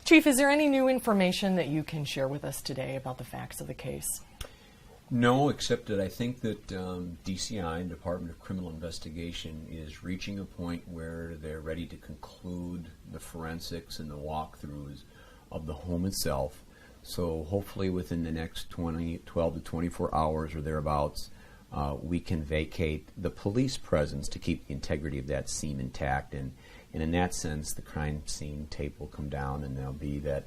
Chief, is there any new information that you can share with us today about the facts of the case? No, except that I think that DCI, Department of Criminal Investigation, is reaching a point where they're ready to conclude the forensics and the walkthroughs of the home itself. So hopefully within the next 12 to 24 hours or thereabouts, we can vacate the police presence to keep the integrity of that scene intact. And in that sense, the crime scene tape will come down, and there'll be that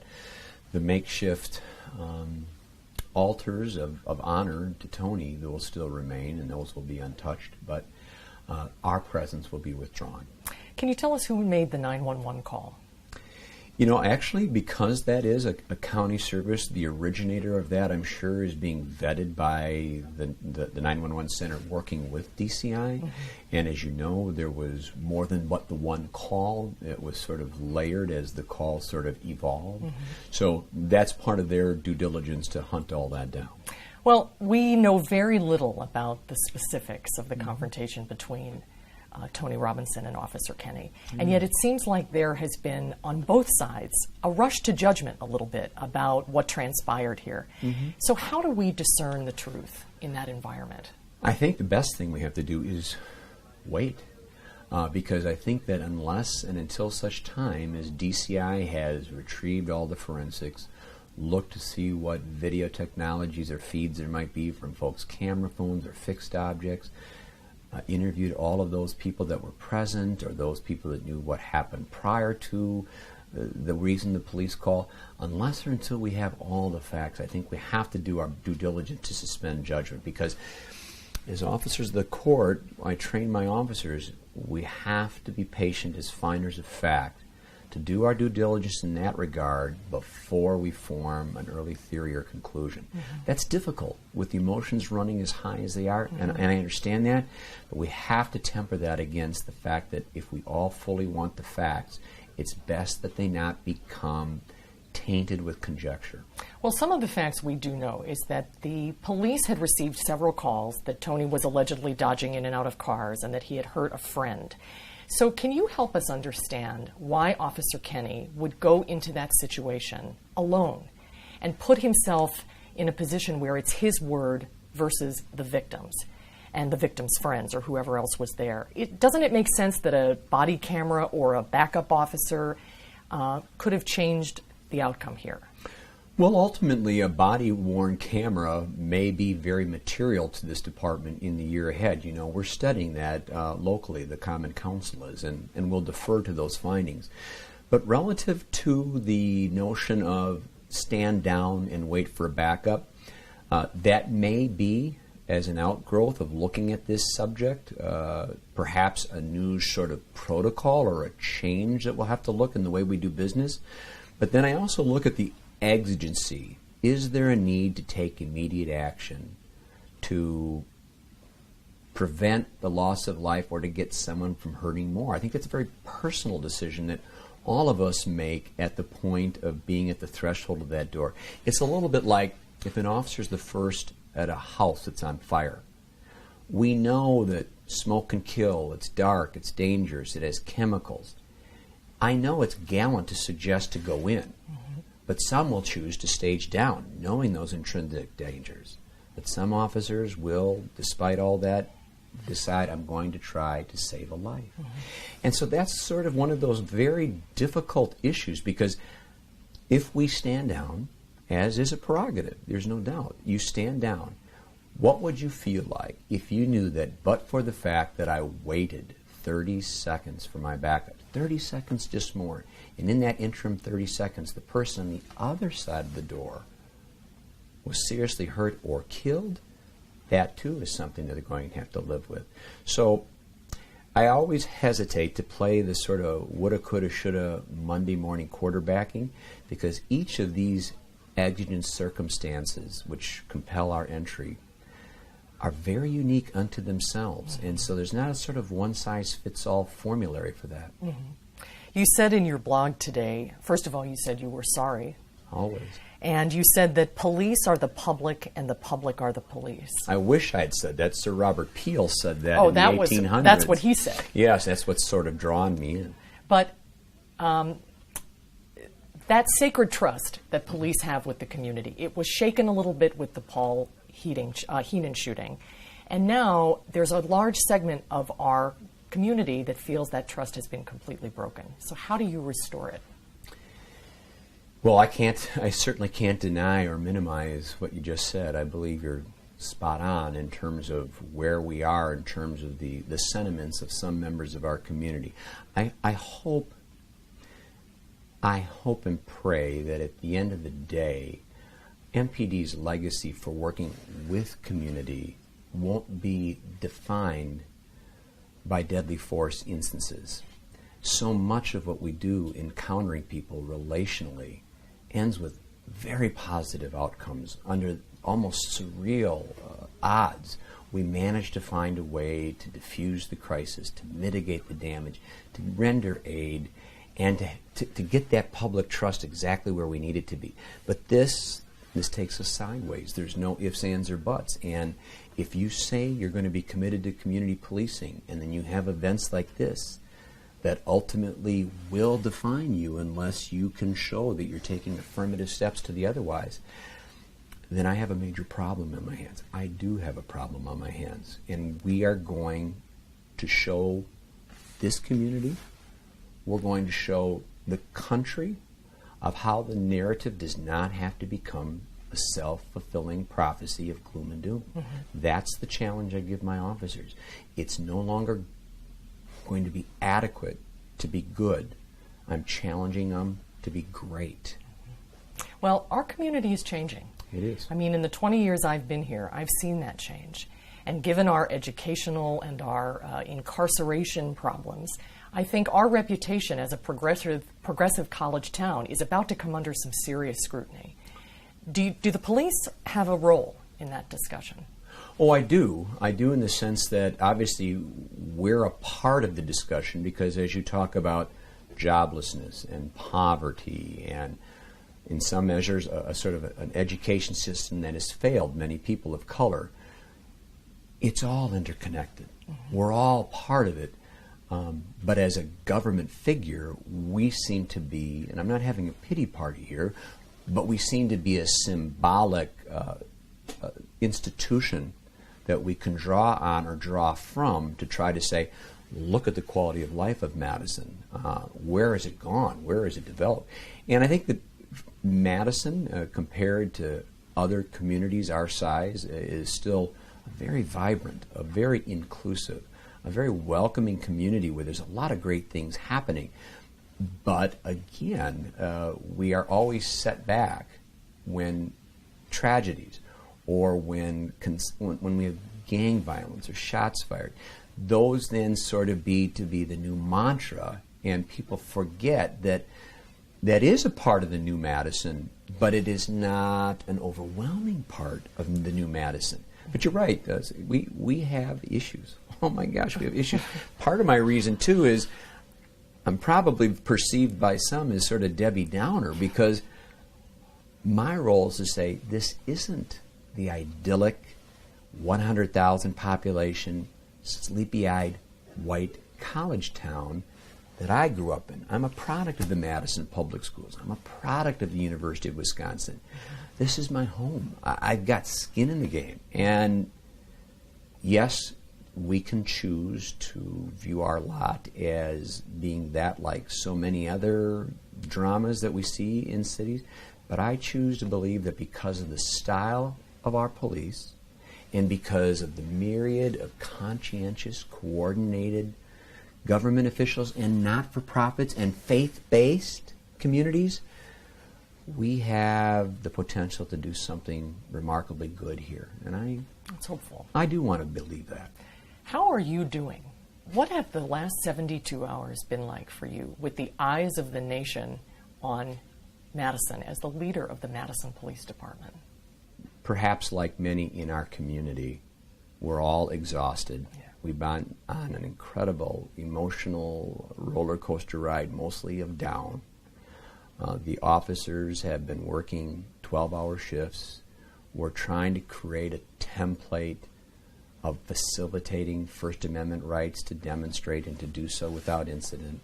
the makeshift altars of honor to Tony that will still remain, and those will be untouched, but our presence will be withdrawn. Can you tell us who made the 911 call? You know, actually, because that is a county service, the originator of that, I'm sure, is being vetted by the 911 center working with DCI. Mm-hmm. And as you know, there was more than but the one call. It was sort of layered as the call sort of evolved. Mm-hmm. So that's part of their due diligence to hunt all that down. Well, we know very little about the specifics of the confrontation between Tony Robinson and Officer Kenny. And yet it seems like there has been, on both sides, a rush to judgment a little bit about what transpired here. So how do we discern the truth in that environment? I think the best thing we have to do is wait. Because I think that unless and until such time as DCI has retrieved all the forensics, looked to see what video technologies or feeds there might be from folks' camera phones or fixed objects, interviewed all of those people that were present or those people that knew what happened prior to the reason the police call. Unless or until we have all the facts, I think we have to do our due diligence to suspend judgment, because as officers of the court, I train my officers, we have to be patient as finders of fact to do our due diligence in that regard before we form an early theory or conclusion. That's difficult with the emotions running as high as they are, and I understand that, but we have to temper that against the fact that if we all fully want the facts, it's best that they not become tainted with conjecture. Well, some of the facts we do know is that the police had received several calls that Tony was allegedly dodging in and out of cars and that he had hurt a friend. So can you help us understand why Officer Kenny would go into that situation alone and put himself in a position where it's his word versus the victim's and the victim's friends or whoever else was there? Doesn't it make sense that a body camera or a backup officer could have changed the outcome here? Well, ultimately, a body-worn camera may be very material to this department in the year ahead. You know, we're studying that locally, the Common Council is, and we'll defer to those findings. But relative to the notion of stand down and wait for a backup, that may be as an outgrowth of looking at this subject, perhaps a new sort of protocol or a change that we'll have to look in the way we do business. But then I also look at the exigency. Is there a need to take immediate action to prevent the loss of life or to get someone from hurting more? I think that's a very personal decision that all of us make at the point of being at the threshold of that door. It's a little bit like if an officer's the first at a house that's on fire. We know that smoke can kill, it's dark, it's dangerous, it has chemicals. I know it's gallant to suggest to go in. But some will choose to stage down, knowing those intrinsic dangers. But some officers will, despite all that, decide, I'm going to try to save a life. And so that's sort of one of those very difficult issues, because if we stand down, as is a prerogative, there's no doubt, you stand down, what would you feel like if you knew that but for the fact that I waited 30 seconds for my backup, 30 seconds just more, and in that interim 30 seconds, the person on the other side of the door was seriously hurt or killed? That too is something that they're going to have to live with. So I always hesitate to play the sort of woulda, coulda, shoulda Monday morning quarterbacking, because each of these exigent circumstances which compel our entry are very unique unto themselves. And so there's not a sort of one-size-fits-all formulary for that. You said in your blog today, first of all, you said you were sorry. Always. And you said that police are the public and the public are the police. I wish I had said that. Sir Robert Peel said that in the 1800s. That's what he said. Yes, that's what's sort of drawn me in. But That sacred trust that police have with the community, it was shaken a little bit with the Paul Heenan shooting. And now there's a large segment of our community that feels that trust has been completely broken. So how do you restore it? Well, I certainly can't deny or minimize what you just said. I believe you're spot on in terms of where we are, in terms of the sentiments of some members of our community. I hope and pray that at the end of the day, MPD's legacy for working with community won't be defined by deadly force instances. So much of what we do encountering people relationally ends with very positive outcomes under almost surreal odds. We manage to find a way to diffuse the crisis, to mitigate the damage, to render aid, and to get that public trust exactly where we need it to be. But this takes us sideways. There's no ifs, ands, or buts. And if you say you're going to be committed to community policing, and then you have events like this that ultimately will define you unless you can show that you're taking affirmative steps to the otherwise, then I have a major problem in my hands. I do have a problem on my hands. And we are going to show this community, we're going to show the country of how the narrative does not have to become a self-fulfilling prophecy of gloom and doom. Mm-hmm. That's the challenge I give my officers. It's no longer going to be adequate to be good. I'm challenging them to be great. Well, our community is changing. It is. I mean, in the 20 years I've been here, I've seen that change. And given our educational and our incarceration problems, I think our reputation as a progressive college town is about to come under some serious scrutiny. Do the police have a role in that discussion? Oh, I do. I do in the sense that obviously we're a part of the discussion because as you talk about joblessness and poverty and in some measures a sort of an education system that has failed many people of color, it's all interconnected. Mm-hmm. We're all part of it. But as a government figure, we seem to be, and I'm not having a pity party here, but we seem to be a symbolic institution that we can draw on or draw from to try to say, look at the quality of life of Madison. Where has it gone? Where has it developed? And I think that Madison, compared to other communities our size, is still very vibrant, a very inclusive, a very welcoming community where there's a lot of great things happening. But again, we are always set back when tragedies or when we have gang violence or shots fired. Those then sort of be the new mantra, and people forget that that is a part of the new Madison, but it is not an overwhelming part of the new Madison. But you're right, we have issues. Oh my gosh, we have issues. Part of my reason too is I'm probably perceived by some as sort of Debbie Downer because my role is to say this isn't the idyllic 100,000 population, sleepy-eyed white college town that I grew up in. I'm a product of the Madison Public Schools. I'm a product of the University of Wisconsin. This is my home. I've got skin in the game. And yes, we can choose to view our lot as being that like so many other dramas that we see in cities, but I choose to believe that because of the style of our police and because of the myriad of conscientious, coordinated government officials and not-for-profits and faith-based communities, we have the potential to do something remarkably good here. And that's hopeful. I do want to believe that. How are you doing? What have the last 72 hours been like for you with the eyes of the nation on Madison as the leader of the Madison Police Department? Perhaps like many in our community, we're all exhausted. Yeah. We've been on an incredible emotional roller coaster ride, mostly of down. The officers have been working 12-hour shifts. We're trying to create a template of facilitating First Amendment rights to demonstrate and to do so without incident.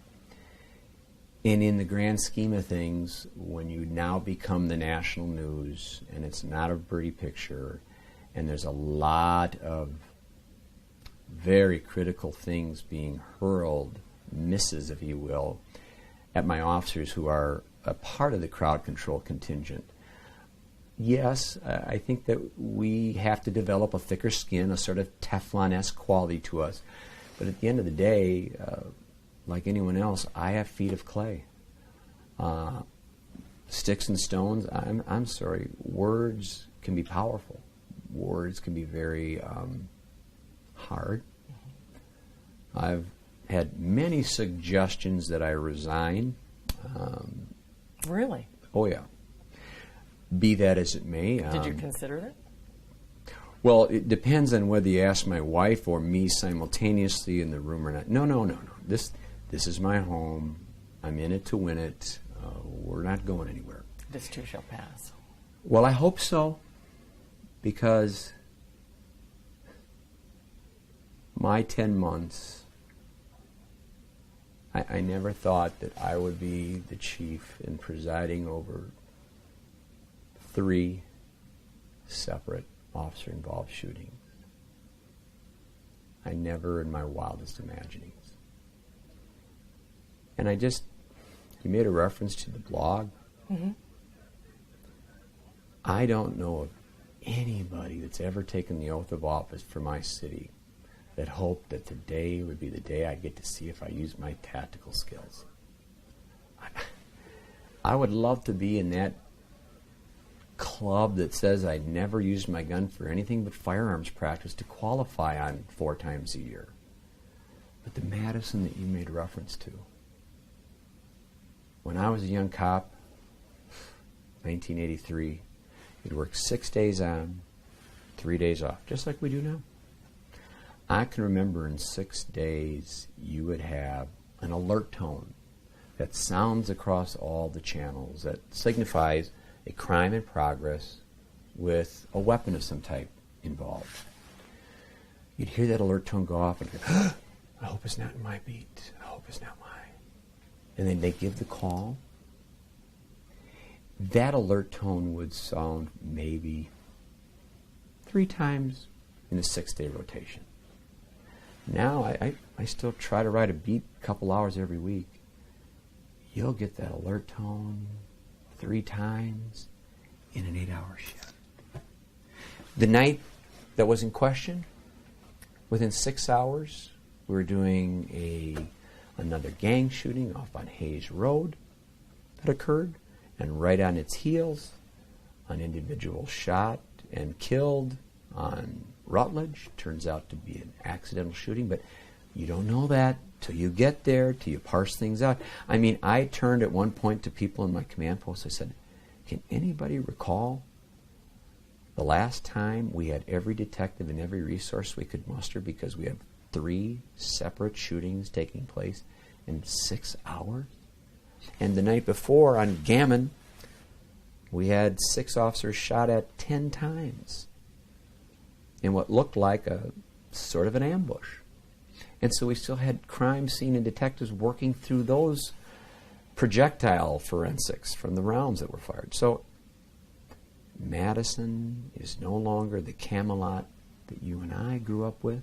And in the grand scheme of things, when you now become the national news, and it's not a pretty picture, and there's a lot of very critical things being hurled, misses, if you will, at my officers who are a part of the crowd control contingent. Yes, I think that we have to develop a thicker skin, a sort of Teflon-esque quality to us. But at the end of the day, like anyone else, I have feet of clay. Sticks and stones, I'm sorry, words can be powerful. Words can be very hard. I've had many suggestions that I resign. Really? Oh, yeah. Be that as it may. Did you consider it? Well, it depends on whether you ask my wife or me simultaneously in the room or not. No. This is my home. I'm in it to win it. We're not going anywhere. This too shall pass. Well, I hope so, because my 10 months, I never thought that I would be the chief in presiding over 3 separate officer-involved shootings. I never in my wildest imaginings. And you made a reference to the blog. Mm-hmm. I don't know of anybody that's ever taken the oath of office for my city that hoped that today would be the day I get to see if I use my tactical skills. I would love to be in that club that says I never used my gun for anything but firearms practice to qualify on 4 times a year. But the Madison that you made reference to, when I was a young cop, 1983, you'd work 6 days on, 3 days off, just like we do now. I can remember in 6 days you would have an alert tone that sounds across all the channels that signifies a crime in progress with a weapon of some type involved. You'd hear that alert tone go off and go, I hope it's not in my beat. I hope it's not mine. And then they give the call. That alert tone would sound maybe 3 times in a 6-day rotation. Now I still try to write a beat a couple hours every week. You'll get that alert tone 3 times in an 8-hour shift. The night that was in question, within 6 hours, we were doing another gang shooting off on Hayes Road that occurred, and right on its heels, an individual shot and killed on Rutledge. Turns out to be an accidental shooting, but you don't know that till you get there, till you parse things out. I mean, I turned at one point to people in my command post. I said, can anybody recall the last time we had every detective and every resource we could muster because we had 3 separate shootings taking place in 6 hours? And the night before on Gammon, we had 6 officers shot at 10 times in what looked like a sort of an ambush. And so we still had crime scene and detectives working through those projectile forensics from the rounds that were fired. So Madison is no longer the Camelot that you and I grew up with.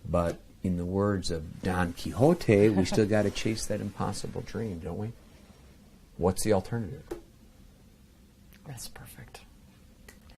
But in the words of Don Quixote, we still got to chase that impossible dream, don't we? What's the alternative? That's perfect.